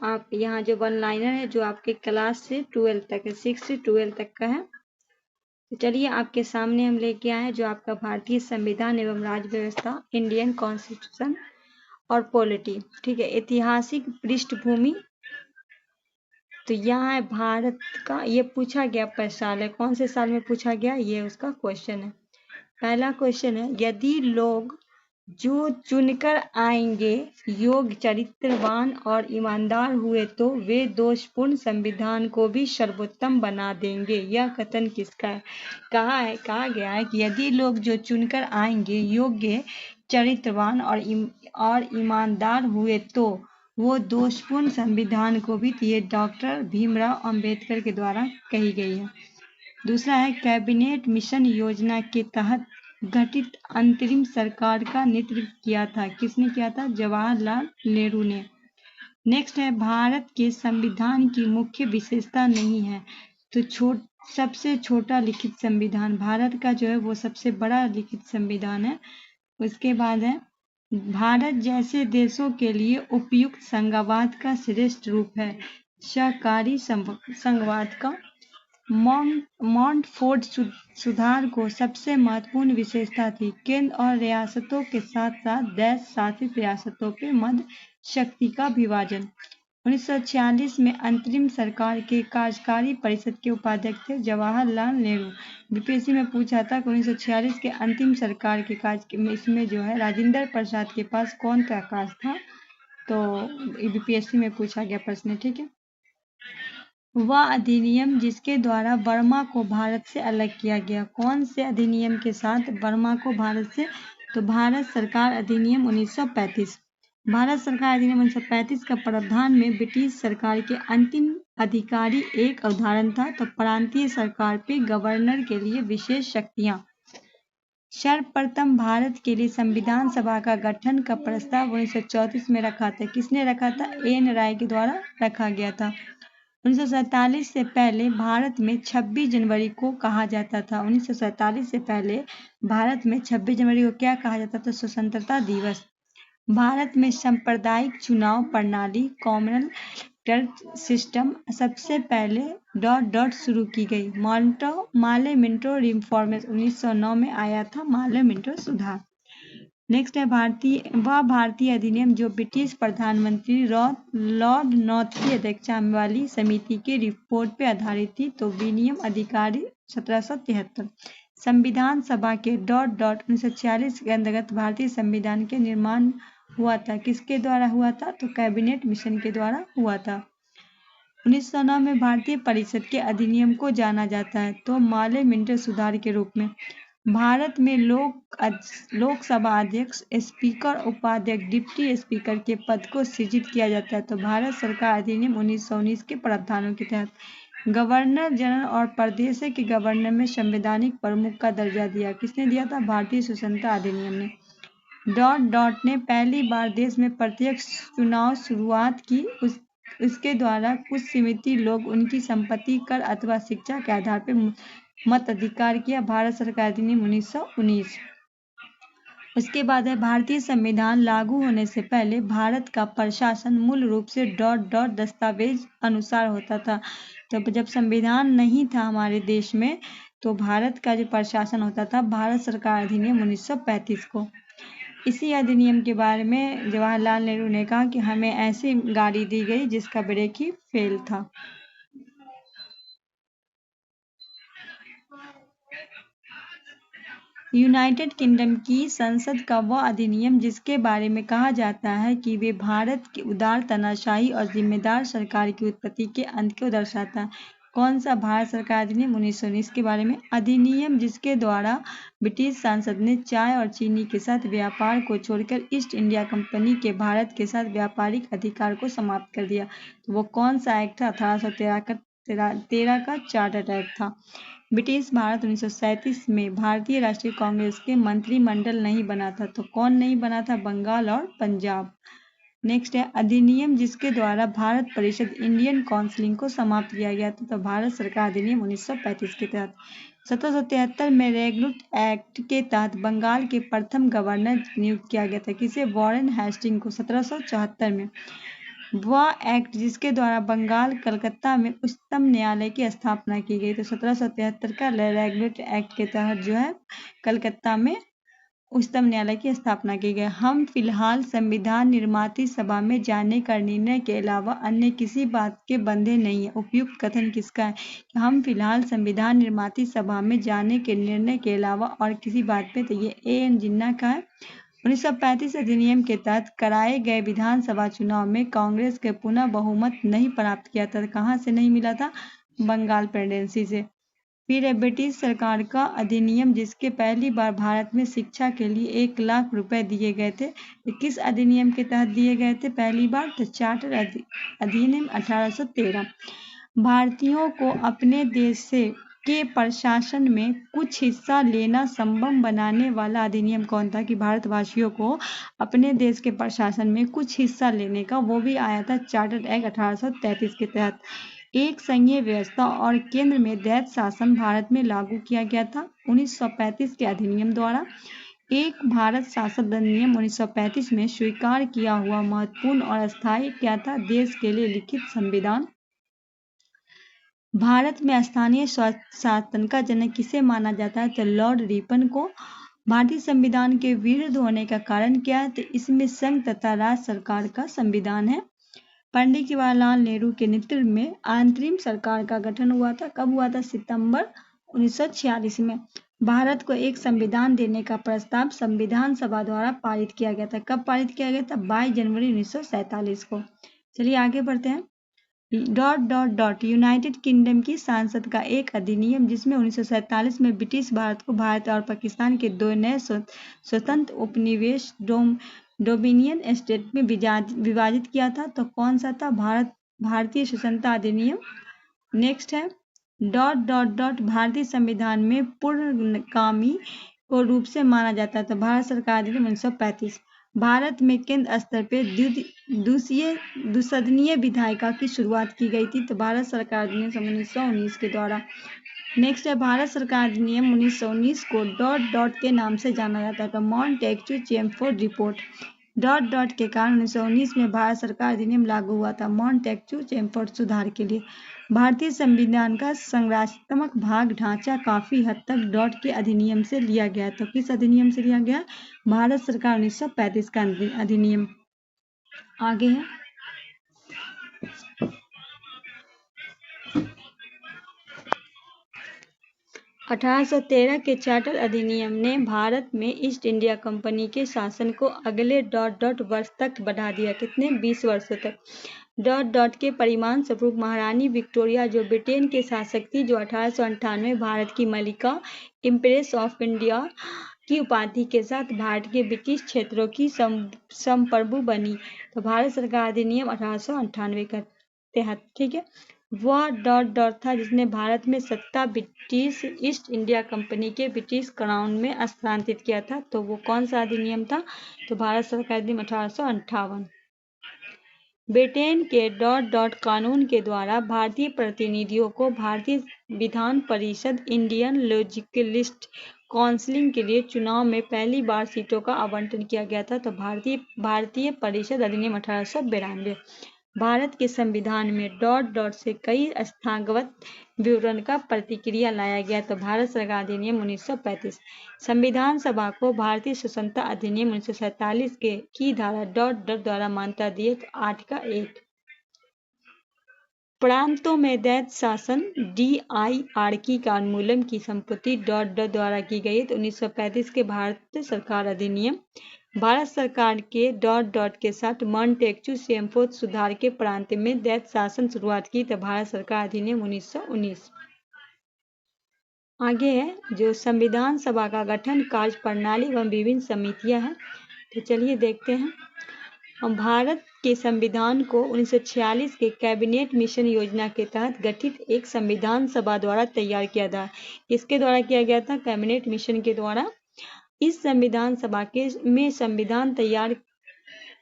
आप यहाँ जो वन लाइनर है जो आपके क्लास से 12 तक है, 6 से 12 तक का है। तो चलिए आपके सामने हम लेके आए हैं जो आपका भारतीय संविधान एवं राज्य व्यवस्था, इंडियन कॉन्स्टिट्यूशन और पॉलिटी। ठीक है, ऐतिहासिक पृष्ठभूमि। तो यहाँ है भारत का, ये पूछा गया पर साल है, कौन से साल में पूछा गया, ये उसका क्वेश्चन है। पहला क्वेश्चन है, यदि लोग जो चुनकर आएंगे योग्य, चरित्रवान और ईमानदार हुए तो वे दोषपूर्ण संविधान को भी सर्वोत्तम बना देंगे। यह कथन किसका है? कहा गया है कि यदि लोग जो चुनकर आएंगे योग्य, चरित्रवान और ईमानदार हुए तो वो दोषपूर्ण संविधान को भी, ये डॉक्टर भीमराव अंबेडकर के द्वारा कही गई है। दूसरा है, कैबिनेट मिशन योजना के तहत गठित अंतरिम सरकार का नेतृत्व किया था, किसने किया था? जवाहरलाल नेहरू ने। नेक्स्ट है, भारत के संविधान की मुख्य विशेषता नहीं है तो सबसे छोटा लिखित संविधान। भारत का जो है वो सबसे बड़ा लिखित संविधान है। उसके बाद है, भारत जैसे देशों के लिए उपयुक्त संघवाद का श्रेष्ठ रूप है सहकारी संघवाद का। मॉन्टफोर्ट सुधार को सबसे महत्वपूर्ण विशेषता थी केंद्र और रियासतों के साथ साथ देश शासित रियासतों के मध्य शक्ति का विभाजन। 1946 में अंतरिम सरकार के कार्यकारी परिषद के उपाध्यक्ष थे जवाहरलाल नेहरू। बीपीएससी में पूछा था कि 1946 के अंतिम सरकार के इसमें जो है राजेंद्र प्रसाद के पास कौन सा काज था, तो बीपीएससी में पूछा गया प्रश्न। ठीक है, वह अधिनियम जिसके द्वारा बर्मा को भारत से अलग किया गया, कौन से अधिनियम के साथ बर्मा को भारत से? तो भारत सरकार अधिनियम 1935। भारत सरकार अधिनियम 1935 का प्रावधान में ब्रिटिश सरकार के अंतिम अधिकारी एक अवधारण था, तो प्रांतीय सरकार पे गवर्नर के लिए विशेष शक्तियां। सर्वप्रथम भारत के लिए संविधान सभा का गठन का प्रस्ताव 1934 में रखा था, किसने रखा था? एन राय के द्वारा रखा गया था। 1947 से पहले भारत में 26 जनवरी को कहा जाता था। 1947 से पहले भारत में 26 जनवरी को क्या कहा जाता था? स्वतंत्रता दिवस। भारत में सांप्रदायिक चुनाव प्रणाली कॉमन सिस्टम सबसे पहले शुरू की गई। माले मिंटो रिफॉर्म्स 1909 में आया था माले मिंटो सुधार। नेक्स्ट है, भारतीय अधिनियम जो ब्रिटिश प्रधानमंत्री लॉर्ड नॉर्थ की अध्यक्षता वाली समिति के रिपोर्ट पर आधारित थी, तो विनियम अधिकारी 1773। संविधान सभा के 1946 के अंतर्गत भारतीय संविधान के निर्माण हुआ था, किसके द्वारा हुआ था? तो कैबिनेट मिशन के द्वारा हुआ था। 1909 में भारतीय परिषद के अधिनियम को जाना जाता है तो माले मिंटो सुधार के रूप में। भारत में लोकसभा अध्यक्ष, स्पीकर, उपाध्यक्ष, डिप्टी स्पीकर के पद को सृजित किया जाता है, तो भारत सरकार अधिनियम 1919 के प्रावधानों के तहत। गवर्नर जनरल और प्रदेश के गवर्नर में संवैधानिक प्रमुख का दर्जा दिया, किसने दिया था? भारतीय स्वतंत्रता अधिनियम ने। ने पहली बार देश में प्रत्यक्ष चुनाव शुरुआत की, उसके द्वारा कुछ सीमित लोग उनकी संपत्ति, कर अथवा शिक्षा के आधार पर मताधिकार किया। भारत सरकार अधिनियम 1919। उसके बाद है, भारतीय संविधान लागू होने से पहले भारत का प्रशासन मूल रूप से दस्तावेज अनुसार होता था। तो जब संविधान नहीं था हमारे देश में तो भारत का जो प्रशासन होता था भारत सरकार अधिनियम 1935 को। इसी अधिनियम के बारे में जवाहरलाल नेहरू ने कहा कि हमें ऐसी गाड़ी दी गई जिसका ब्रेक ही फेल था। यूनाइटेड किंगडम की संसद का वह अधिनियम जिसके बारे में कहा जाता है कि वे भारत की उदार तानाशाही और जिम्मेदार सरकार की उत्पत्ति के अंत को दर्शाता है, कौन सा? भारत सरकार अधिनियम 1919 के बारे में। अधिनियम जिसके द्वारा ब्रिटिश संसद ने चाय और चीनी के साथ व्यापार को छोड़कर ईस्ट इंडिया कंपनी के भारत के साथ व्यापारिक अधिकार को समाप्त कर दिया, तो वो कौन सा एक्ट था? 1813 का चार्टर एक्ट था। ब्रिटिश भारत 1937 में भारतीय राष्ट्रीय कांग्रेस के मंत्रिमंडल नहीं बना था, तो कौन नहीं बना था? बंगाल और पंजाब। नेक्स्ट है, अधिनियम जिसके द्वारा भारत परिषद इंडियन काउंसिल को समाप्त किया गया था, तो भारत सरकार अधिनियम 1935 के तहत। 1773 में रेगुलेट एक्ट के तहत बंगाल के प्रथम गवर्नर नियुक्त किया गया था, किसे? वॉरेन हेस्टिंग को 1774 में। वह एक्ट जिसके द्वारा बंगाल कलकत्ता में उच्चतम न्यायालय की स्थापना की गई। तो 1773 का रेगुलेट एक्ट के तहत जो है कलकत्ता में उच्चतम न्यायालय की स्थापना की गई। हम फिलहाल संविधान निर्माती सभा में जाने का निर्णय के अलावा अन्य किसी बात के बंधे नहीं है। उपयुक्त कथन किसका है? कि हम फिलहाल संविधान निर्माती सभा में जाने के निर्णय के अलावा और किसी बात पे, तो ये A.N. जिन्ना का है। 1935 अधिनियम के तहत कराए गए विधानसभा चुनाव में कांग्रेस के पुनः बहुमत नहीं प्राप्त किया था। कहाँ से नहीं मिला था? बंगाल प्रेसिडेंसी से। फिर है ब्रिटिश सरकार का अधिनियम जिसके पहली बार भारत में शिक्षा के लिए 1 लाख रुपए दिए गए थे। किस अधिनियम के तहत दिए गए थे पहली बार? तो चार्टर अधिनियम 1813। भारतीयों को अपने देश से के प्रशासन में कुछ हिस्सा लेना संभव बनाने वाला अधिनियम कौन था? कि भारतवासियों को अपने देश के प्रशासन में कुछ हिस्सा लेने का, वो भी आया था चार्टर एक्ट 1833 के तहत। एक संघीय व्यवस्था और केंद्र में दैत्य शासन भारत में लागू किया गया था 1935 के अधिनियम द्वारा। एक भारत शासन अधिनियम 1935 में स्वीकार किया हुआ महत्वपूर्ण और स्थायी क्या था? देश के लिए लिखित संविधान। भारत में स्थानीय शासन का जनक किसे माना जाता है? तो लॉर्ड रिपन को। भारतीय संविधान के विरुद्ध होने का कारण क्या है? तो इसमें संघ तथा राज्य सरकार का संविधान है। पंडित जवाहरलाल नेहरू के नेतृत्व में अंतरिम सरकार का गठन हुआ था। कब हुआ था? सितंबर 1946 में। भारत को एक संविधान देने का प्रस्ताव संविधान सभा द्वारा पारित किया गया था। कब पारित किया गया था? 22 जनवरी 1947 को। चलिए आगे बढ़ते हैं। यूनाइटेड किंगडम की संसद का एक अधिनियम जिसमें 1947 में ब्रिटिश भारत को भारत और पाकिस्तान के 2 नए स्वतंत्र उपनिवेश डोमिनियन स्टेट में विभाजित किया था। तो कौन सा था? भारतीय स्वतंत्रता अधिनियम। नेक्स्ट है भारतीय संविधान में पूर्णगामी को रूप से माना जाता है। तो भारत सरकार अधिनियम 1935। भारत में केंद्र स्तर पर दुसदनीय विधायिका की शुरुआत की गई थी। तो भारत सरकार अधिनियम 1919 के द्वारा। नेक्स्ट है भारत सरकार अधिनियम 1919 को ... के नाम से जाना जाता है। तो मॉन्टेग्यू चेमफोर्ड रिपोर्ट के कारण 1919 में भारत सरकार अधिनियम लागू हुआ था मॉन्टेग्यू चेमफोर्ड सुधार के लिए। भारतीय संविधान का संरचनात्मक भाग ढांचा काफी हद तक के अधिनियम से लिया गया। तो किस अधिनियम से लिया गया? भारत सरकार 1935 का अधिनियम। आगे है 1813 के चार्टर अधिनियम ने भारत में ईस्ट इंडिया कंपनी के शासन को अगले ... वर्ष तक बढ़ा दिया। कितने? 20 वर्षों तक। के परिणाम स्वरूप महारानी विक्टोरिया जो ब्रिटेन के शासक थी, जो 1898 में भारत की मलिका इम्प्रेस ऑफ इंडिया की उपाधि के साथ भारत के ब्रिटिश क्षेत्रों की संप्रभु बनी। तो भारत सरकार अधिनियम 1898 के तहत, ठीक है। वह ... था जिसने भारत में सत्ता ब्रिटिश ईस्ट इंडिया कंपनी के ब्रिटिश क्राउन में स्थानांतरित किया था। तो वो कौन सा अधिनियम था? तो भारत सरकार अधिनियम 1858। ब्रिटेन के ... कानून के द्वारा भारतीय प्रतिनिधियों को भारतीय Vidhan Parishad Indian legislative council के लिए चुनाव में पहली बार सीटों का आवंटन किया गया था। तो भारतीय परिषद अधिनियम 1892। भारत के संविधान में ... से कई संस्थागत विवरण का प्रतिक्रिया लाया गया। तो भारत सरकार अधिनियम 1935। संविधान सभा को भारतीय स्वतंत्रता अधिनियम 1947 की धारा ... द्वारा मान्यता दिए। तो 8 का 1। प्रांतों में दैत्य शासन DIRकी का उन्मूलन की संपत्ति ... द्वारा की गई। तो 1935 के भारत सरकार अधिनियम। भारत सरकार के ... के साथ मॉन्टेग्यू चेमफोर्ड सुधार के प्रांत में दैत्य शासन शुरुआत की। तो भारत सरकार अधिनियम 1919। आगे है जो संविधान सभा का गठन, कार्य प्रणाली एवं विभिन्न समितियां हैं। तो चलिए देखते हैं। भारत के संविधान को 1946 के कैबिनेट मिशन योजना के तहत गठित एक संविधान सभा द्वारा तैयार किया था। इसके द्वारा किया गया था? कैबिनेट मिशन के द्वारा। इस संविधान सभा में संविधान तैयार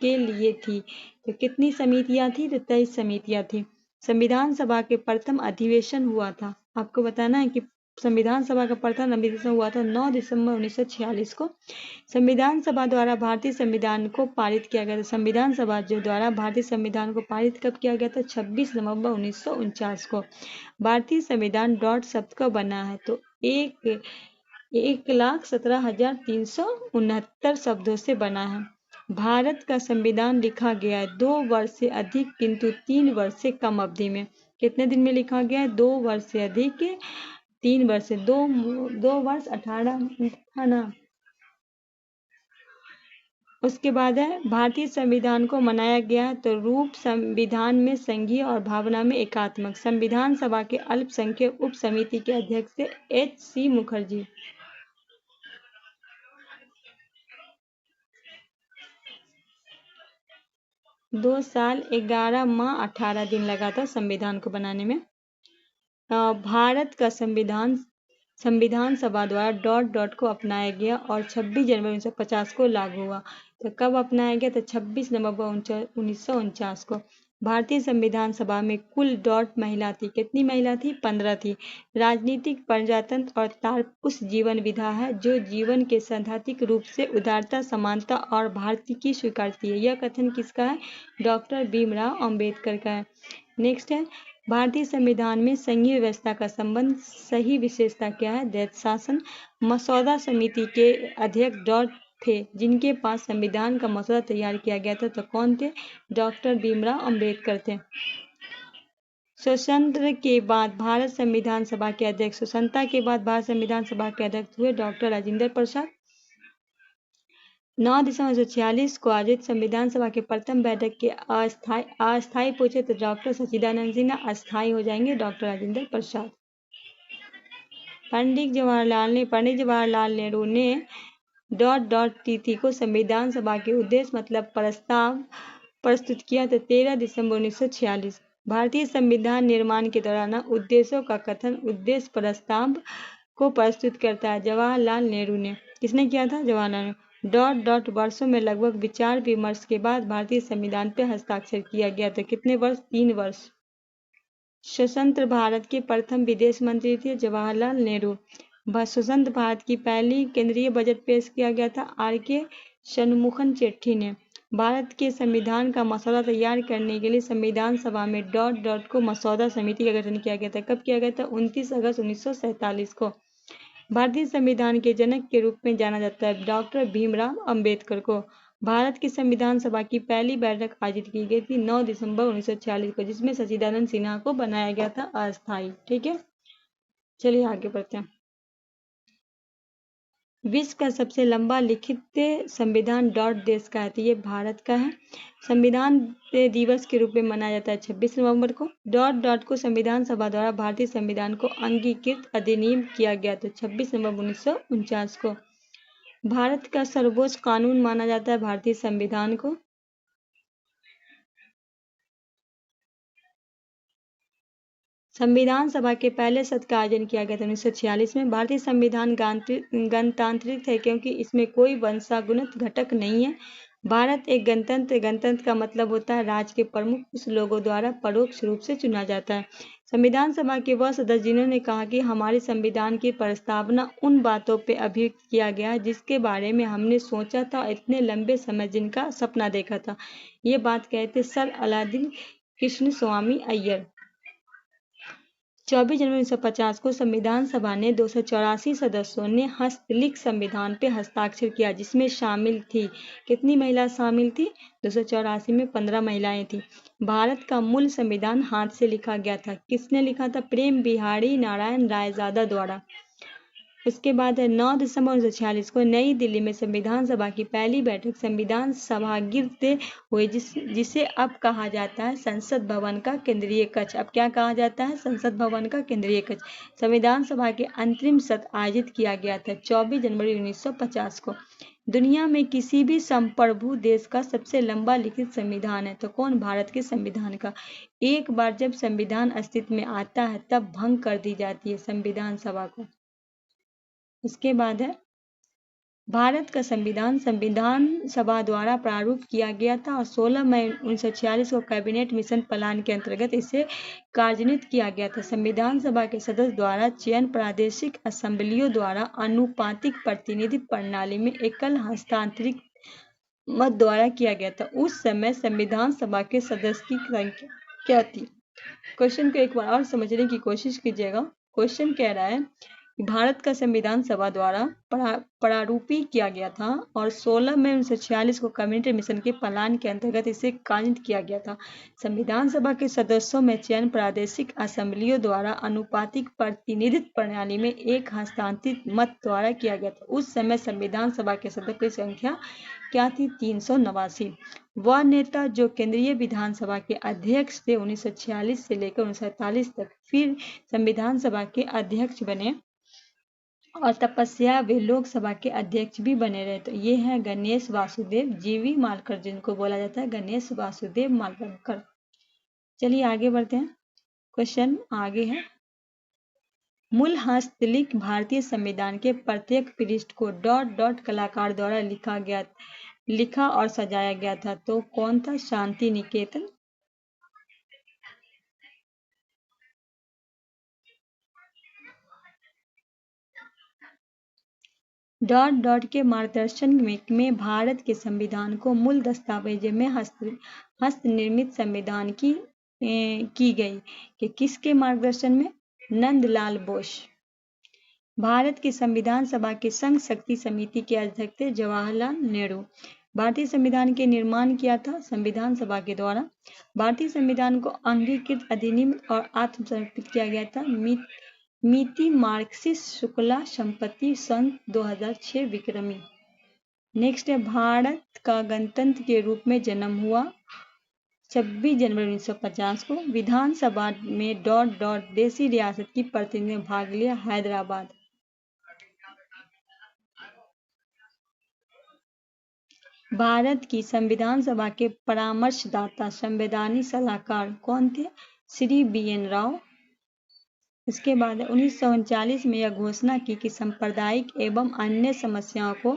के लिए थी। तो कितनी समितियां थी? तो 23 समितियां थी। संविधान सभा के प्रथम अधिवेशन हुआ था। आपको बताना है कि संविधान सभा का प्रथम अधिवेशन हुआ था 9 दिसंबर 1946 को। संविधान सभा द्वारा भारतीय संविधान को पारित किया गया था। संविधान सभा जो द्वारा भारतीय संविधान को पारित कब किया गया था? 26 नवंबर 1949 को। भारतीय संविधान डॉट शब्द का बना है तो 1,17,369 शब्दों से बना है। भारत का संविधान लिखा गया है 2 वर्ष से अधिक किंतु 3 वर्ष से कम अवधि में। कितने दिन में लिखा गया है? 2 वर्ष से अधिक 3 वर्ष से 2 वर्ष 18 था ना। उसके बाद है भारतीय संविधान को मनाया गया है तो रूप संविधान में संघीय और भावना में एकात्मक। संविधान सभा के अल्पसंख्यक उप समिति के अध्यक्ष थे H.C. मुखर्जी। दो साल 11 माह 18 दिन लगा था संविधान को बनाने में। भारत का संविधान सभा द्वारा डॉट डॉट को अपनाया गया और 26 जनवरी 1950 को लागू हुआ। तो कब अपनाया गया? तो 26 नवंबर 1949 को। भारतीय संविधान सभा में कुल डॉट महिला थी। कितनी महिला थी? 15 थी। राजनीतिक प्रजातंत्र और तारपुरुष जीवन विधा है जो जीवन के सैद्धांतिक रूप से उदारता, समानता और भारतीय की स्वीकारती है। यह कथन किसका है? डॉक्टर भीमराव अंबेडकर का है। नेक्स्ट है भारतीय संविधान में संघीय व्यवस्था का संबंध। सही विशेषता क्या है? दैत्य शासन। मसौदा समिति के अध्यक्ष डॉट थे जिनके पास संविधान का मसौदा तैयार किया गया था। तो कौन थे? डॉक्टर भीमराव अंबेडकर थे। स्वतंत्रता के बाद भारत संविधान सभा के अध्यक्ष हुए डॉक्टर राजेंद्र प्रसाद। 9 दिसंबर 1946 को आयोजित संविधान सभा के प्रथम बैठक के अस्थायी पूछे तो डॉक्टर सच्चिदानंद सिन्हा। अस्थायी हो जाएंगे डॉक्टर राजेंद्र प्रसाद। पंडित जवाहरलाल नेहरू ने डॉट डॉट तिथि को संविधान सभा के उद्देश्य मतलब प्रस्ताव प्रस्तुत किया तो 13 दिसंबर 1946। भारतीय संविधान निर्माण के दौरान उद्देश्यों का कथन उद्देश्य प्रस्ताव को प्रस्तुत करता है जवाहरलाल नेहरू ने। किसने किया था? जवाहरलाल नेहरू। डॉट डॉट वर्षों में लगभग विचार विमर्श के बाद भारतीय संविधान पर हस्ताक्षर किया गया था। कितने वर्ष? 3 वर्ष। स्वतंत्र भारत के प्रथम विदेश मंत्री थे जवाहरलाल नेहरू। स्वतंत्र भारत की पहली केंद्रीय बजट पेश किया गया था R.K. शनमुखन चेट्टी ने। भारत के संविधान का मसौदा तैयार करने के लिए संविधान सभा में डॉट डॉट को मसौदा समिति का गठन किया गया था। कब किया गया था? 29 अगस्त 1947 को। भारतीय संविधान के जनक के रूप में जाना जाता है डॉक्टर भीमराव अंबेडकर को। भारत की संविधान सभा की पहली बैठक आयोजित की गई थी 9 दिसंबर 1946 को जिसमें सच्चिदानंद सिन्हा को बनाया गया था अस्थायी। ठीक है, चलिए आगे बढ़ते हैं। विश्व का सबसे लंबा लिखित संविधान डॉट देश का है तो ये भारत का है। संविधान दिवस के रूप में मनाया जाता है 26 नवंबर को। डॉट डॉट को संविधान सभा द्वारा भारतीय संविधान को अंगीकृत अधिनियम किया गया तो 26 नवंबर 1949 को। भारत का सर्वोच्च कानून माना जाता है भारतीय संविधान को। संविधान सभा के पहले सत्र का आयोजन किया गया था 1946 में। भारतीय संविधान गणतांत्रिक है क्योंकि इसमें कोई वंशानुगत घटक नहीं है। भारत एक गणतंत्र का मतलब होता है राज्य के प्रमुख उस लोगों द्वारा परोक्ष रूप से चुना जाता है। संविधान सभा के वह सदस्य जिन्होंने कहा कि हमारे संविधान की प्रस्तावना उन बातों पर अभियुक्त किया गया है जिसके बारे में हमने सोचा था इतने लंबे समय जिनका सपना देखा था। ये बात कहते सर अलादीन कृष्ण स्वामी अय्यर। 24 जनवरी 1950 को संविधान सभा ने 284 सदस्यों ने हस्तलिखित संविधान पर हस्ताक्षर किया जिसमें शामिल थी कितनी महिला शामिल थी? 284 में 15 महिलाएं थी। भारत का मूल संविधान हाथ से लिखा गया था। किसने लिखा था? प्रेम बिहारी नारायण रायजादा द्वारा। उसके बाद है 9 दिसंबर 1946 को नई दिल्ली में संविधान सभा की पहली बैठक संविधान सभागृह हुई जिसे अब कहा जाता है संसद भवन का केंद्रीय कक्ष। अब क्या कहा जाता है? संसद भवन का केंद्रीय कक्ष। संविधान सभा के अंतरिम सत्र आयोजित किया गया था 24 जनवरी 1950 को। दुनिया में किसी भी संप्रभु देश का सबसे लंबा लिखित संविधान है तो कौन? भारत के संविधान का। एक बार जब संविधान अस्तित्व में आता है तब भंग कर दी जाती है संविधान सभा को। उसके बाद है भारत का संविधान संविधान सभा द्वारा प्रारूप किया गया था और 16 मई 1946 को कैबिनेट मिशन प्लान के अंतर्गत इसे कार्यान्वित किया गया था। संविधान सभा के सदस्य द्वारा चयन प्रादेशिक असेंबलियों द्वारा अनुपातिक प्रतिनिधि प्रणाली में एकल हस्तांतरित मत द्वारा किया गया था। उस समय संविधान सभा के सदस्य की संख्या क्या थी? क्वेश्चन को एक बार और समझने की कोशिश कीजिएगा। क्वेश्चन कह रहा है भारत का संविधान सभा द्वारा प्रारूपी किया गया था और 16 मई 1946 को कम्युनिटी मिशन के प्लान के अंतर्गत इसे कार्यान्वित किया गया था। संविधान सभा के सदस्यों में चयन प्रादेशिक असेंबलियों द्वारा अनुपातिक प्रतिनिधित्व प्रणाली में एक हस्तांतरित मत द्वारा किया गया था। उस समय संविधान सभा के सदस्यों की संख्या क्या थी? 389। वह नेता जो केंद्रीय विधानसभा के अध्यक्ष थे 1946 से लेकर 1947 तक, फिर संविधान सभा के अध्यक्ष बने और तपस्या वे लोकसभा के अध्यक्ष भी बने रहे। तो ये है गणेश वासुदेव जीवी मालकर, जिनको बोला जाता है गणेश वासुदेव मालवणकर। चलिए आगे बढ़ते हैं। क्वेश्चन आगे है, मूल हस्तलिखित भारतीय संविधान के प्रत्येक पृष्ठ को डॉट डॉट कलाकार द्वारा लिखा और सजाया गया था। तो कौन था? शांति निकेतन। डॉट डॉट के मार्गदर्शन में भारत के संविधान को मूल दस्तावेज में हस्तनिर्मित संविधान की गई कि किसके मार्गदर्शन में? नंदलाल बोस। भारत की संविधान सभा के संघ शक्ति समिति के अध्यक्ष थे जवाहरलाल नेहरू। भारतीय संविधान के निर्माण किया था संविधान सभा के द्वारा। भारतीय संविधान को अंगीकृत अधिनियम और आत्मसमर्पित किया गया था मिति मार्क्सिस्ट शुक्ला संपत्ति सन 2006 विक्रमी। नेक्स्ट है, भारत का गणतंत्र के रूप में जन्म हुआ 26 जनवरी 1950 को। विधानसभा में डॉट डॉट देशी रियासत की प्रतिनिधि ने भाग लिया, हैदराबाद। भारत की संविधान सभा के परामर्शदाता संवैधानिक सलाहकार कौन थे? श्री BN राव। इसके बाद 1939 में यह घोषणा की कि सांप्रदायिक एवं अन्य समस्याओं को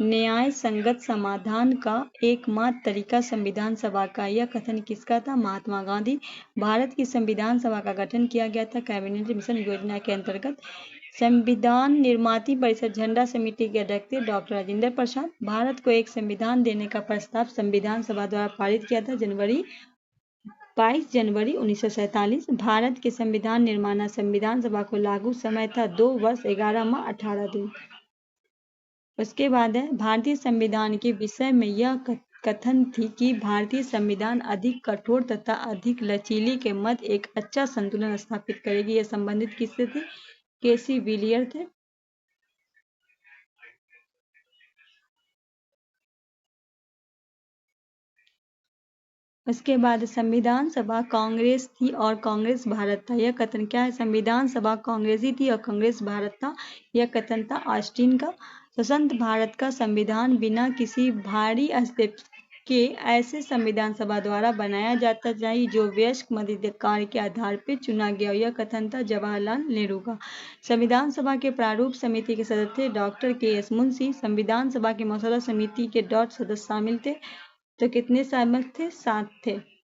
न्याय संगत समाधान का एकमात्र तरीका संविधान सभा का। यह कथन किसका था? महात्मा गांधी। भारत की संविधान सभा का गठन किया गया था कैबिनेट मिशन योजना के अंतर्गत। संविधान निर्माती परिषद झंडा समिति के अध्यक्ष थे डॉक्टर राजेंद्र प्रसाद। भारत को एक संविधान देने का प्रस्ताव संविधान सभा द्वारा पारित किया था 22 जनवरी 1947। भारत के संविधान निर्माण संविधान सभा को लागू समय था 2 वर्ष 11 माह 18 दिन। उसके बाद है, भारतीय संविधान के विषय में यह कथन थी कि भारतीय संविधान अधिक कठोर तथा अधिक लचीली के मध्य एक अच्छा संतुलन स्थापित करेगी। यह संबंधित किससे थे? KC विलियर थे। उसके बाद संविधान सभा कांग्रेस थी और कांग्रेस भारत था। यह कथन क्या है? संविधान सभा कांग्रेसी थी और कांग्रेस भारत था। यह कथन था ऑस्टिन का। स्वतंत्र भारत का संविधान बिना किसी भारी हस्तक्षेप के ऐसे संविधान सभा द्वारा बनाया जाता चाहिए जो वयस्क मताधिकार के आधार पर चुना गया। यह कथन था जवाहरलाल नेहरू का। संविधान सभा के प्रारूप समिति के सदस्य थे डॉक्टर KS मुंशी। संविधान सभा के मसौदा समिति के डॉट सदस्य शामिल थे। तो कितने शामिल थे? 7 थे।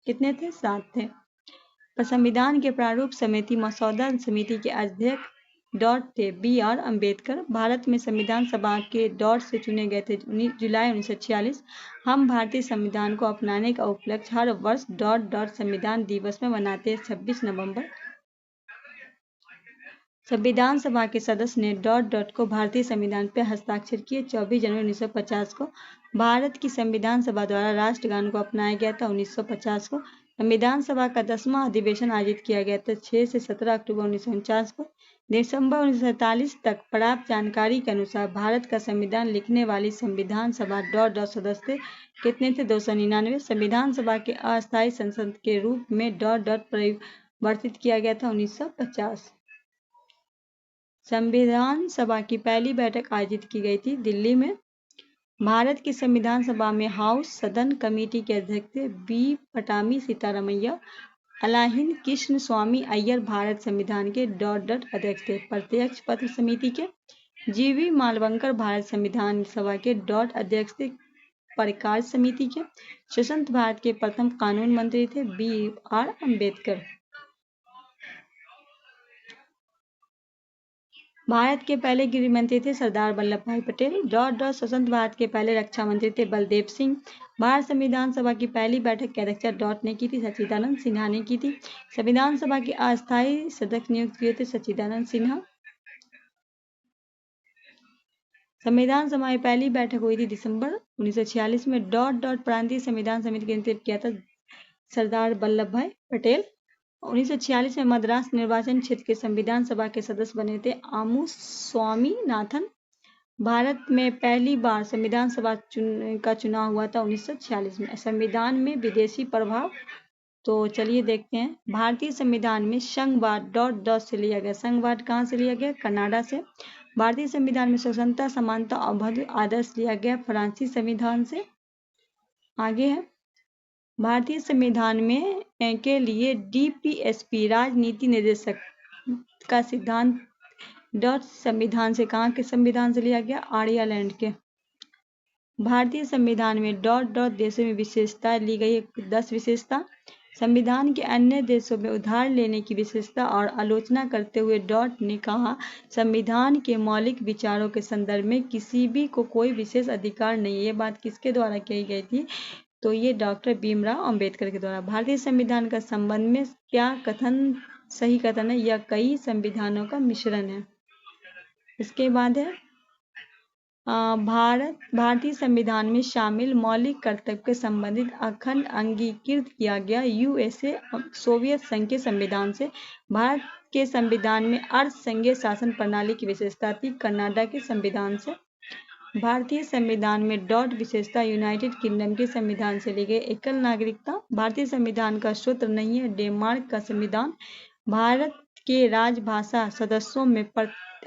कितने थे? 7 थे। संविधान के प्रारूप समिति मसौदा समिति के अध्यक्ष डॉट थे BR अम्बेडकर। भारत में संविधान सभा के डॉट से चुने गए थे जुलाई 1946। हम भारतीय संविधान को अपनाने का उपलक्ष्य हर वर्ष डॉट डॉट संविधान दिवस में मनाते हैं 26 नवंबर। संविधान सभा के सदस्य ने डॉट डॉट को भारतीय संविधान पर हस्ताक्षर किए 24 जनवरी 1950 को। भारत की संविधान सभा द्वारा राष्ट्रगान को अपनाया गया था 1950 को। संविधान सभा का 10वां अधिवेशन आयोजित किया गया था 6 से 17 अक्टूबर 1949 को। दिसंबर 1947 तक प्राप्त जानकारी के अनुसार भारत का संविधान लिखने वाली संविधान सभा डॉट डॉट सदस्य थे। कितने थे? 299। संविधान सभा के अस्थायी संसद के रूप में डॉट डॉट परिवर्तित किया गया था 1950। संविधान सभा की पहली बैठक आयोजित की गई थी दिल्ली में। भारत की संविधान सभा में हाउस सदन कमेटी के अध्यक्ष थे B पटामी सीतारामैया। अलाहीन कृष्ण स्वामी अय्यर भारत संविधान के डॉट डॉट अध्यक्ष थे। प्रत्यक्ष पत्र समिति के जीवी मालवंकर भारत संविधान सभा के डॉट अध्यक्ष थे। परिकार समिति के स्वतंत्र भारत के प्रथम कानून मंत्री थे BR अम्बेडकर। भारत के पहले गृह मंत्री थे सरदार वल्लभ भाई पटेल। स्वतंत्र भारत के पहले रक्षा मंत्री थे बलदेव सिंह। भारत संविधान सभा की पहली बैठक की अध्यक्षता डॉट ने की थी, सच्चिदानंद सिन्हा ने की थी। संविधान सभा के अस्थायी सदस्य नियुक्त किए थे सच्चिदानंद सिन्हा। संविधान सभा में पहली बैठक हुई थी दिसंबर 1946 में। प्रांतीय संविधान समिति का नेतृत्व किया था सरदार वल्लभ भाई पटेल। 1946 में मद्रास निर्वाचन क्षेत्र के संविधान सभा के सदस्य बने थे आमू स्वामीनाथन। भारत में पहली बार संविधान सभा का चुनाव हुआ था 1946 में। संविधान में विदेशी प्रभाव, तो चलिए देखते हैं। भारतीय संविधान में संघवाद डॉट से लिया गया। संघवाद कहाँ से लिया गया? कनाडा से। भारतीय संविधान में स्वतंत्रता, समानता और बंधुत्व आदर्श लिया गया फ्रांसीसी संविधान से। आगे है भारतीय संविधान में के लिए DPSP राजनीति निर्देशक का सिद्धांत डॉट संविधान से, कहाँ के संविधान से लिया गया? आयरलैंड के। भारतीय संविधान में डॉट देशों में विशेषता ली गई 10 विशेषता। संविधान के अन्य देशों में उधार लेने की विशेषता और आलोचना करते हुए डॉट ने कहा, संविधान के मौलिक विचारों के संदर्भ में किसी भी को कोई विशेष अधिकार नहीं। ये बात किसके द्वारा कही गई थी? तो ये डॉक्टर भीमराव अंबेडकर के द्वारा। भारतीय संविधान का संबंध में क्या कथन सही कथन है? यह कई संविधानों का मिश्रण है। इसके बाद है भारतीय संविधान में शामिल मौलिक कर्तव्य के संबंधित अखंड अंगीकृत किया गया USA सोवियत संघ के संविधान से। भारत के संविधान में अर्ध संघीय शासन प्रणाली की विशेषता थी कनाडा के संविधान से। भारतीय संविधान में डॉट विशेषता यूनाइटेड किंगडम के संविधान से ली गई। एकल नागरिकता भारतीय संविधान का सूत्र नहीं है डेनमार्क का संविधान। भारत के राजभाषा सदस्यों में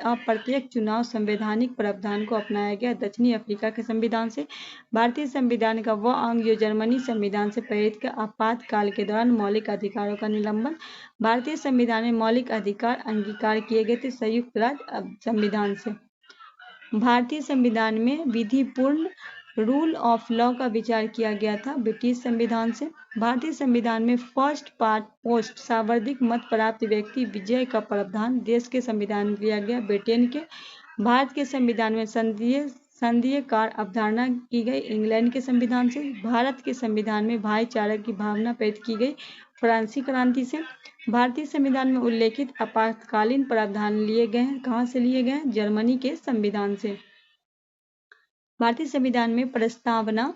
अप्रत्यक्ष चुनाव संवैधानिक प्रावधान को अपनाया गया दक्षिणी अफ्रीका के संविधान से। भारतीय संविधान का वह अंग जो जर्मनी संविधान से प्रेरित का आपातकाल के दौरान मौलिक अधिकारों का निलंबन। भारतीय संविधान में मौलिक अधिकार अंगीकार किए गए थे संयुक्त राज्य संविधान से। भारतीय संविधान में विधिपूर्ण रूल ऑफ लॉ का विचार किया गया था ब्रिटिश संविधान से। भारतीय संविधान में फर्स्ट पास्ट पोस्ट सर्वाधिक मत प्राप्त व्यक्ति विजय का प्रावधान देश के संविधान में लिया गया ब्रिटेन के। भारत के संविधान में संघीय कार अवधारणा की गई इंग्लैंड के संविधान से। भारत के संविधान में भाईचारा की भावना प्रेरित की गई फ्रांसीसी क्रांति से। भारतीय संविधान में उल्लेखित आपातकालीन प्रावधान लिए गए हैं, कहाँ से लिए गए हैं? जर्मनी के संविधान से। भारतीय संविधान में प्रस्तावना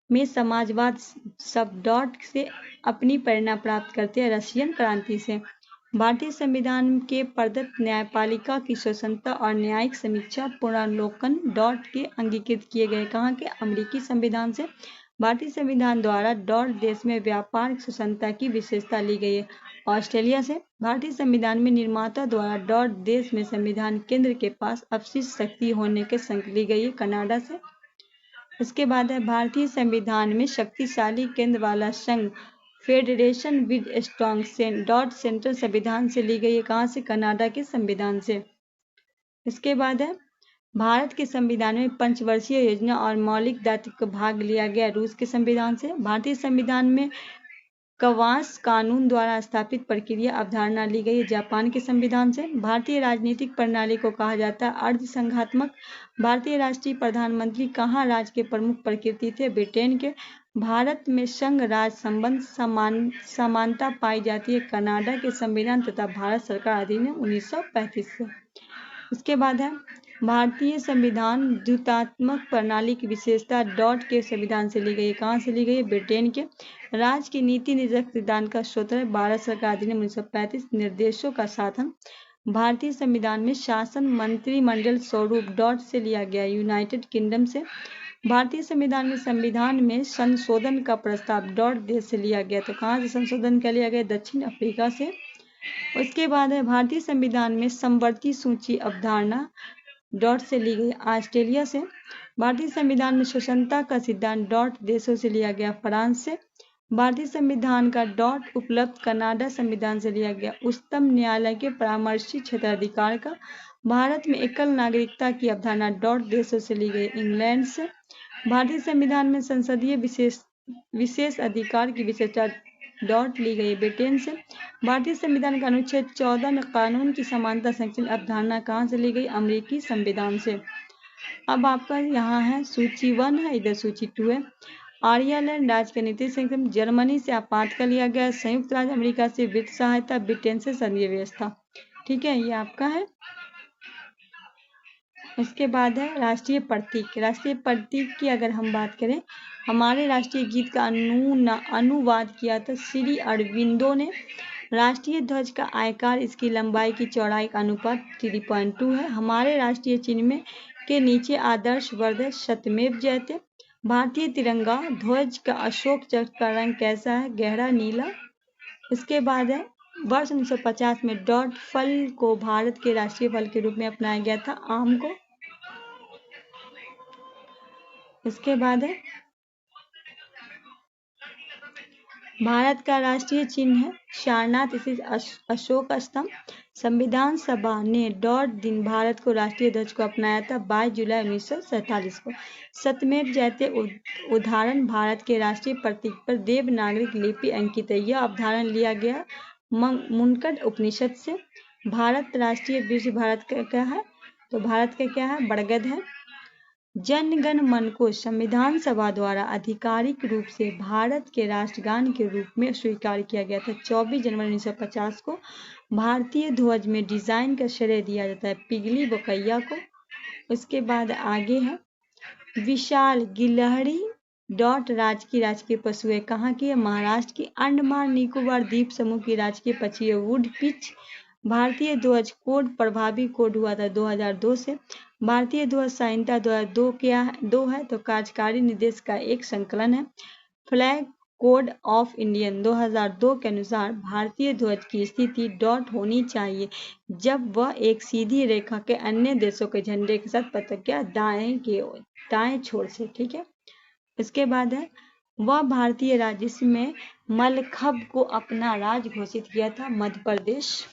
में समाजवाद शब्द डॉट से अपनी प्रेरणा प्राप्त करते हैं रशियन क्रांति से। भारतीय संविधान के प्रदत्त न्यायपालिका की स्वतंत्रता और न्यायिक समीक्षा पुनरावलोकन डॉट के अंगीकृत किए गए, कहाँ के? अमेरिकी संविधान से। भारतीय संविधान द्वारा डॉट देश में व्यापार स्वतंत्रता की विशेषता ली गई है ऑस्ट्रेलिया से। भारतीय संविधान में निर्माता द्वारा डॉट देश में संविधान केंद्र के पास अवशिष्ट शक्ति होने के संकेत ली गई है कनाडा से। इसके बाद है भारतीय संविधान में शक्तिशाली केंद्र वाला संघ federation with strong dot central संविधान से ली गई है, कहाँ से? कनाडा के संविधान से। इसके बाद है भारत के संविधान में पंचवर्षीय योजना और मौलिक दायित्व का भाग लिया गया रूस के संविधान से। भारतीय संविधान में कवास कानून द्वारा स्थापित प्रक्रिया अवधारणा ली गई है जापान के संविधान से। भारतीय राजनीतिक प्रणाली को कहा जाता है अर्ध संघात्मक। भारतीय राष्ट्रीय प्रधानमंत्री कहाँ राज्य के प्रमुख प्रकृति थे? ब्रिटेन के। भारत में संघ राज्य संबंध समानता पाई जाती है कनाडा के संविधान तथा भारत सरकार अधिनियम 1935 से। इसके बाद है भारतीय संविधान द्वितात्मक प्रणाली की विशेषता डॉट के संविधान से ली गई है, कहाँ से ली गई है? ब्रिटेन के। राज्य की नीति निर्देशक सिद्धांत का सूत्र है भारत सरकार अधिनियम 1935 निर्देशों का साधन। भारतीय संविधान में शासन मंत्रिमंडल स्वरूप डॉट से लिया गया यूनाइटेड किंगडम से। भारतीय संविधान में संशोधन का प्रस्ताव डॉट देश से लिया गया, तो कहाँ से संशोधन कर लिया गया? दक्षिण अफ्रीका से। उसके बाद है भारतीय संविधान में समवर्ती सूची अवधारणा डॉट से ली गई ऑस्ट्रेलिया से। भारतीय संविधान में स्वतंत्रता का सिद्धांत डॉट देशों से लिया गया फ्रांस से। भारतीय संविधान का डॉट उपलब्ध कनाडा संविधान से लिया गया उच्चतम न्यायालय के परामर्शी क्षेत्राधिकार का। भारत में एकल नागरिकता की अवधारणा डॉट देशों से ली गई, इंग्लैंड से। भारतीय संविधान में संसदीय विशेष अधिकार की विशेषता डॉट ली गई, ब्रिटेन से। भारतीय संविधान का अनुच्छेद 14 में कानून की समानता संरक्षण अवधारणा कहाँ से ली गई, अमेरिकी संविधान से। अब आपका यहाँ है सूची 1 है, इधर सूची 2 है। आयरलैंड राज्य का नीति संगठन, जर्मनी से आपातकाल लिया गया, संयुक्त राज्य अमेरिका से वित्त सहायता, ब्रिटेन से संघीय व्यवस्था। ठीक है, ये आपका है। इसके बाद है राष्ट्रीय प्रतीक। राष्ट्रीय प्रतीक की अगर हम बात करें, हमारे राष्ट्रीय गीत का अनुवाद किया था श्री अरविंदो ने। राष्ट्रीय ध्वज का आयकार इसकी लंबाई की चौड़ाई का अनुपात 3.2 है। हमारे राष्ट्रीय चिन्ह में के नीचे आदर्श वर्ग है, सत्यमेव जयते। भारतीय तिरंगा ध्वज का अशोक चक्र का रंग कैसा है, गहरा नीला। इसके बाद है वर्ष 1950 में डॉट फल को भारत के राष्ट्रीय फल के रूप में अपनाया गया था, आम को। इसके बाद है भारत का राष्ट्रीय चिन्ह है सारनाथ स्थित अशोक स्तंभ। संविधान सभा ने डॉट दिन भारत को राष्ट्रीय ध्वज को अपनाया था 22 जुलाई 1947 को। सत्यमेव जयते उदाहरण भारत के राष्ट्रीय प्रतीक पर देवनागरिक लिपि अंकित है। यह अवधारण लिया गया मुंडकट उपनिषद से। भारत राष्ट्रीय वृक्ष भारत का क्या है, तो भारत का क्या है, बरगद है। जनगण मन को संविधान सभा द्वारा आधिकारिक रूप से भारत के राष्ट्रगान के रूप में स्वीकार किया गया था 24 जनवरी 1950 को। भारतीय ध्वज में डिजाइन का श्रेय दिया जाता है पिगली बकैया को। उसके बाद आगे है विशाल गिलहरी डॉट राजकीय पशु है, कहाँ की है, महाराष्ट्र की। अंडमान निकोबार द्वीप समूह की राजकीय पक्षी है वुड पिच। भारतीय ध्वज कोड प्रभावी कोड हुआ था 2002 से। भारतीय ध्वज संहिता 2002 है, तो कार्यकारी निर्देश का एक संकलन है। फ्लैग कोड ऑफ इंडियन 2002 के अनुसार भारतीय ध्वज की स्थिति डॉट होनी चाहिए जब वह एक सीधी रेखा के अन्य देशों के झंडे के साथ पतंगा दाएं छोर से। ठीक है, इसके बाद है वह भारतीय राज्य जिसमें मलखंभ को अपना राज्य घोषित किया था, मध्य प्रदेश।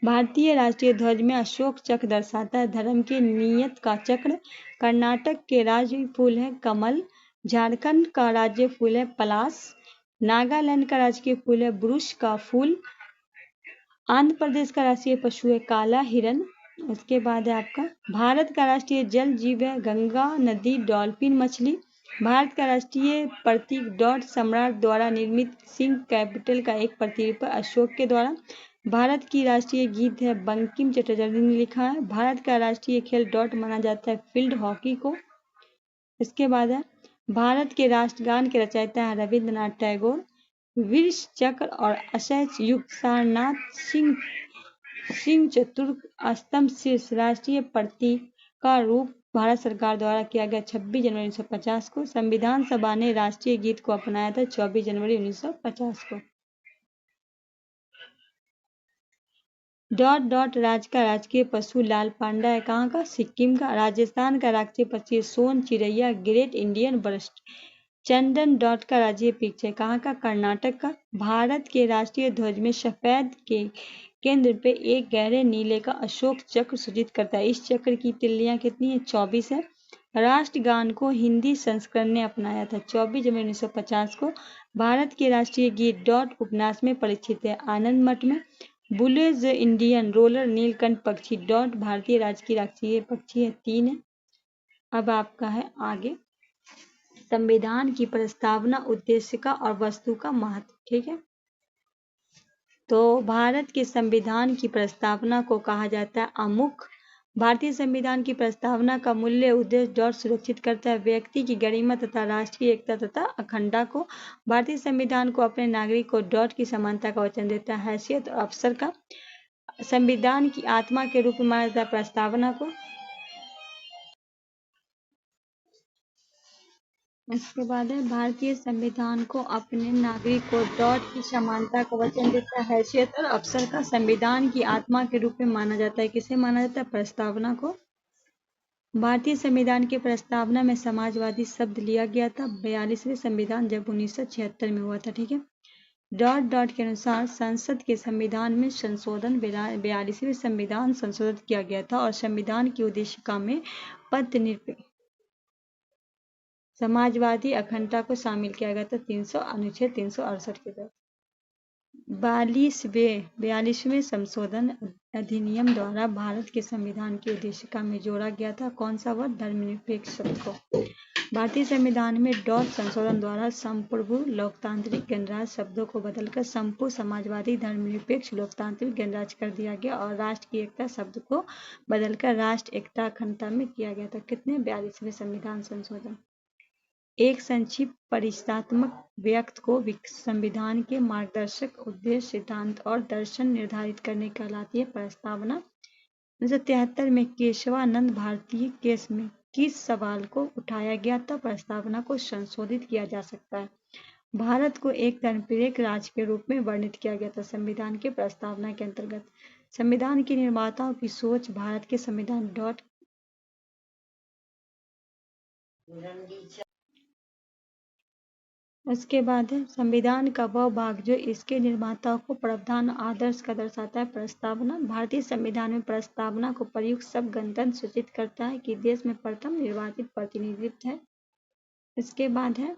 भारतीय राष्ट्रीय ध्वज में अशोक चक्र दर्शाता है धर्म के नियत का चक्र। कर्नाटक के राज्य फूल है कमल। झारखंड का राज्य फूल है पलाश। नागालैंड का राजकीय फूल है बुरुश का फूल। आंध्र प्रदेश का राष्ट्रीय पशु है काला हिरन। उसके बाद है आपका भारत का राष्ट्रीय जल जीव है गंगा नदी डॉल्फिन मछली। भारत का राष्ट्रीय प्रतीक डॉट सम्राट द्वारा निर्मित सिंह कैपिटल का एक प्रतिरूप अशोक के द्वारा। भारत की राष्ट्रीय गीत है बंकिम चटर्जी ने लिखा है। भारत का राष्ट्रीय खेल डॉट माना जाता है फील्ड हॉकी को। इसके बाद है भारत के राष्ट्रगान के रचयिता है रविंद्रनाथ टैगोर। वीर चक्र और अक्षय युक्त सारनाथ सिंह चतुर्थ स्तंभ शीर्ष राष्ट्रीय प्रतीक का रूप भारत सरकार द्वारा किया गया 26 जनवरी 1950 को। संविधान सभा ने राष्ट्रीय गीत को अपनाया था 24 जनवरी 1950 को। डॉट डॉट राज्य का राजकीय पशु लाल पांडा है, कहाँ का, सिक्किम का। राजस्थान का राष्ट्रीय पक्षी सोन चिड़ैया ग्रेट इंडियन बर्ड। चंदन डॉट का राज्य पीच है, कहाँ का, कर्नाटक का। भारत के राष्ट्रीय ध्वज में सफेद के केंद्र पे एक गहरे नीले का अशोक चक्र सूचित करता है। इस चक्र की तिल्लियां कितनी है, 24 है। राष्ट्रगान को हिंदी संस्करण ने अपनाया था 24 जनवरी 1950 को। भारत के राष्ट्रीय गीत डॉट उपन्यास में परिचित है आनंद मठ में। बुलेज इंडियन रोलर नीलकंठ पक्षी डॉट भारतीय राज्य की राष्ट्रीय पक्षी है 3 है। अब आपका है आगे संविधान की प्रस्तावना, उद्देश्य का और वस्तु का महत्व। ठीक है, तो भारत के संविधान की प्रस्तावना को कहा जाता है आमुख। भारतीय संविधान की प्रस्तावना का मूल्य उद्देश्य डॉट सुरक्षित करता है व्यक्ति की गरिमा तथा राष्ट्रीय एकता तथा अखंडता को। भारतीय संविधान को अपने नागरिक को डॉट की समानता का वचन देता है हैसियत और अवसर का। संविधान की आत्मा के रूप में माना जाता है प्रस्तावना को। इसके बाद है भारतीय संविधान को अपने नागरिक को डॉट की समानता का वचन देता है हैसियत और अवसर का। संविधान की आत्मा के रूप में माना जाता है, किसे माना जाता है, प्रस्तावना को। भारतीय संविधान की प्रस्तावना में समाजवादी शब्द लिया गया था 42वें संविधान जब 1976 में हुआ था। ठीक है, डॉट डॉट के अनुसार संसद के संविधान में संशोधन 42वें संविधान संशोधित किया गया था और संविधान की उद्देशिका में पद निरपेक्ष समाजवादी अखंडता को शामिल किया गया था अनुच्छेद 368 के तहत। 42वें संशोधन अधिनियम द्वारा भारत के संविधान की उद्देशिका में जोड़ा गया था कौन सा वर्ड? धर्मनिरपेक्ष शब्द को। भारतीय संविधान में डॉट संशोधन द्वारा संप्रभु लोकतांत्रिक गणराज्य शब्दों को बदलकर संपूर्ण समाजवादी धर्मनिरपेक्ष लोकतांत्रिक गणराज्य कर दिया गया और राष्ट्र की एकता शब्द को बदलकर राष्ट्र एकता अखंडता में किया गया था। कितने? 42वें संविधान संशोधन। एक संक्षिप्त परिचयात्मक व्यक्त को संविधान के मार्गदर्शक उद्देश्य सिद्धांत और दर्शन निर्धारित करने कहलाती है प्रस्तावना। 1973 में केशवानंद भारती केस में किस सवाल को उठाया गया था? प्रस्तावना को संशोधित किया जा सकता है। भारत को एक धर्मनिरपेक्ष राज्य के रूप में वर्णित किया गया था संविधान के प्रस्तावना के अंतर्गत। संविधान के निर्माताओं की सोच भारत के संविधान डॉट उसके बाद है संविधान का वह भाग जो इसके निर्माताओं को प्रावधान आदर्श का दर्शाता है प्रस्तावना। भारतीय संविधान में प्रस्तावना को प्रयुक्त सब गणतंत्र सूचित करता है कि देश में प्रथम निर्वाचित प्रतिनिधित्व है। इसके बाद है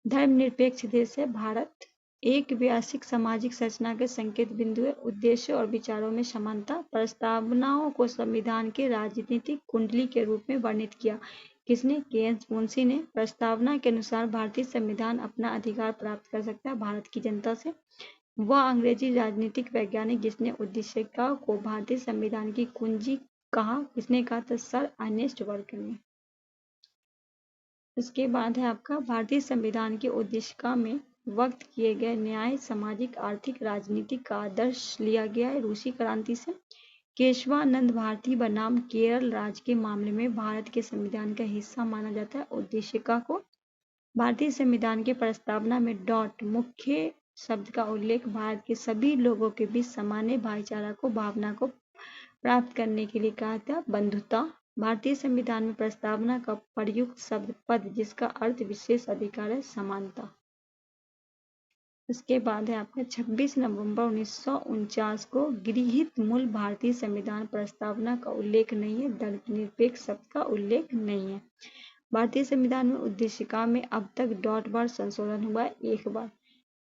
धर्मनिरपेक्ष देश है भारत। एक वैश्विक सामाजिक संरचना के संकेत बिंदु है। उद्देश्य और विचारों में समानता। प्रस्तावनाओं को संविधान के राजनीतिक कुंडली के रूप में वर्णित किया किसने? के.एन. मुंशी ने। प्रस्तावना के अनुसार भारतीय संविधान अपना अधिकार प्राप्त कर सकता है भारत की जनता से। वह अंग्रेजी राजनीतिक वैज्ञानिक जिसने उद्देशिका को भारतीय संविधान की कुंजी कहा किसने कहा था? सर अर्नेस्ट बर्गन ने। इसके बाद है आपका भारतीय संविधान की उद्देशिका में व्यक्त किए गए न्याय सामाजिक आर्थिक राजनीतिक का आदर्श लिया गया है रूसी क्रांति से। केशवानंद भारती बनाम केरल राज्य के मामले में भारत के संविधान का हिस्सा माना जाता है उद्देशिका को। भारतीय संविधान के प्रस्तावना में डॉट मुख्य शब्द का उल्लेख भारत के सभी लोगों के बीच सामान्य भाईचारा को भावना को प्राप्त करने के लिए कहा था बंधुता। भारतीय संविधान में प्रस्तावना का प्रयुक्त शब्द पद जिसका अर्थ विशेष अधिकार है समानता। इसके बाद है आपका 26 नवंबर 1949 को गृहीत मूल भारतीय संविधान प्रस्तावना का उल्लेख नहीं है। धर्मनिरपेक्ष शब्द का उल्लेख नहीं है। भारतीय संविधान में उद्देशिका में अब तक डॉट बार संशोधन हुआ है एक बार।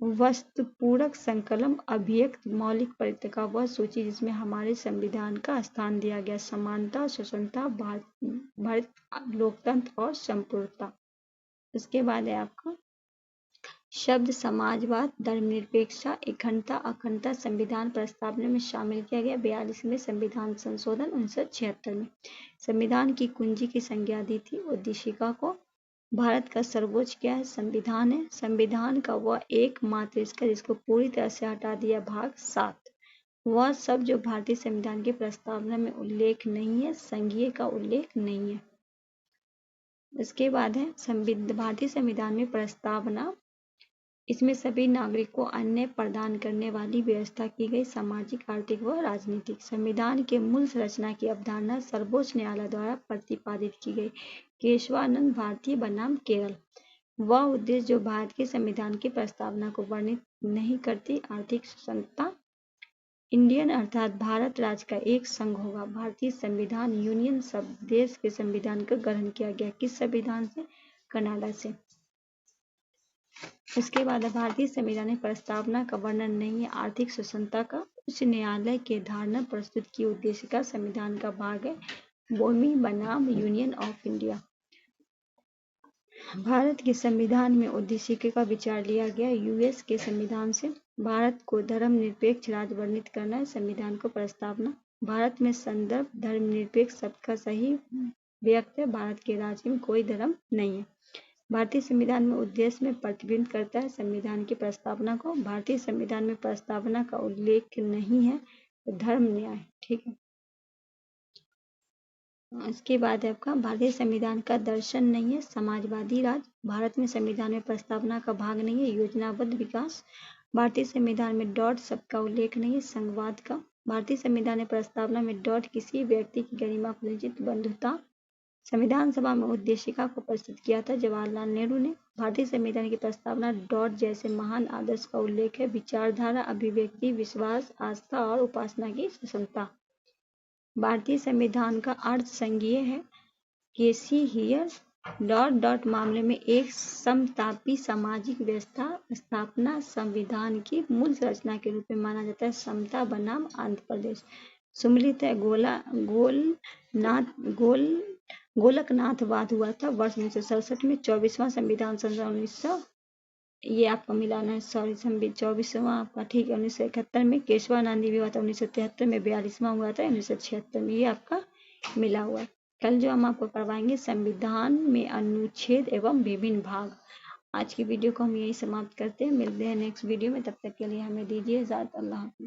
वस्तुपूरक संकलन अभिव्यक्त मौलिक परिवर्तन का वह सूची जिसमें हमारे संविधान का स्थान दिया गया समानता स्वतंत्रता भारत लोकतंत्र और संपूर्णता। इसके बाद है आपका शब्द समाजवाद धर्मनिरपेक्षता अखंडता अखंडता संविधान प्रस्तावना में शामिल किया गया 42वें संविधान संशोधन 1976 में। संविधान की कुंजी की संज्ञा दी थी उद्देशिका को। भारत का सर्वोच्च क्या है? संविधान है। संविधान का वह एकमात्र इसका जिसको पूरी तरह से हटा दिया भाग 7 वह सब जो भारतीय संविधान की प्रस्तावना में उल्लेख नहीं है संघीय का उल्लेख नहीं है। इसके बाद है भारतीय संविधान में प्रस्तावना इसमें सभी नागरिक को अन्य प्रदान करने वाली व्यवस्था की गई सामाजिक आर्थिक व राजनीतिक। संविधान के मूल संरचना की अवधारणा सर्वोच्च न्यायालय द्वारा प्रतिपादित की गई। केशवानंद भारती बनाम केरल। वह उद्देश्य जो भारत के संविधान की प्रस्तावना को वर्णित नहीं करती आर्थिक स्वतंत्रता। इंडियन अर्थात भारत राज्य का एक संघ होगा। भारतीय संविधान यूनियन शब्द देश के संविधान का ग्रहण किया गया किस संविधान से? कनाडा से। उसके बाद भारतीय संविधान में प्रस्तावना का वर्णन नहीं है आर्थिक स्वतंत्रता का। उच्च न्यायालय के धारणा प्रस्तुत की उद्देश्य का संविधान का भाग है भूमि बनाम यूनियन ऑफ इंडिया। भारत के संविधान में उद्देशिका का विचार लिया गया यूएस के संविधान से। भारत को धर्मनिरपेक्ष राज्य वर्णित करना है संविधान को प्रस्तावना। भारत में संदर्भ धर्मनिरपेक्ष शब्द का सही व्यक्त है भारत के राज्य में कोई धर्म नहीं है। भारतीय संविधान में उद्देश्य में प्रतिबिंबित करता है संविधान की प्रस्तावना को। भारतीय संविधान में प्रस्तावना का उल्लेख नहीं है धर्म न्याय। ठीक है। इसके बाद आपका भारतीय संविधान का दर्शन नहीं है समाजवादी राज्य। भारत में संविधान में प्रस्तावना का भाग नहीं है योजनाबद्ध विकास। भारतीय संविधान में डॉट शब्द का उल्लेख नहीं है संघवाद का। भारतीय संविधान में प्रस्तावना में डॉट किसी व्यक्ति की गरिमा को निश्चित बंधुता। संविधान सभा में उद्देशिका को प्रस्तुत किया था जवाहरलाल नेहरू ने। भारतीय संविधान की प्रस्तावना डॉट जैसे महान आदर्श का उल्लेख है। विचारधारा, अभिव्यक्ति, विश्वास, आस्था और उपासना की स्वतंत्रता। भारतीय संविधान का अर्थ संघीय है। केसी हियर डॉट डॉट मामले में एक समतापी सामाजिक व्यवस्था स्थापना संविधान की मूल संरचना के रूप में माना जाता है। समता बनाम आंध्र प्रदेश। सुमिलित है गोलकनाथवाद हुआ था वर्ष 1967 में। 24वां संविधान संशोधन 1900 ये आपका मिलाना है, सॉरी 24वां आपका ठीक है 1971 में। केशवानंद भी हुआ था 1973 में। 42वां हुआ था 1976 में। ये आपका मिला हुआ है। कल जो हम आपको करवाएंगे संविधान में अनुच्छेद एवं विभिन्न भाग। आज की वीडियो को हम यही समाप्त करते हैं। मिलते हैं नेक्स्ट वीडियो में, तब तक के लिए हमें दीजिए इजाजत। अल्लाह हाफिज।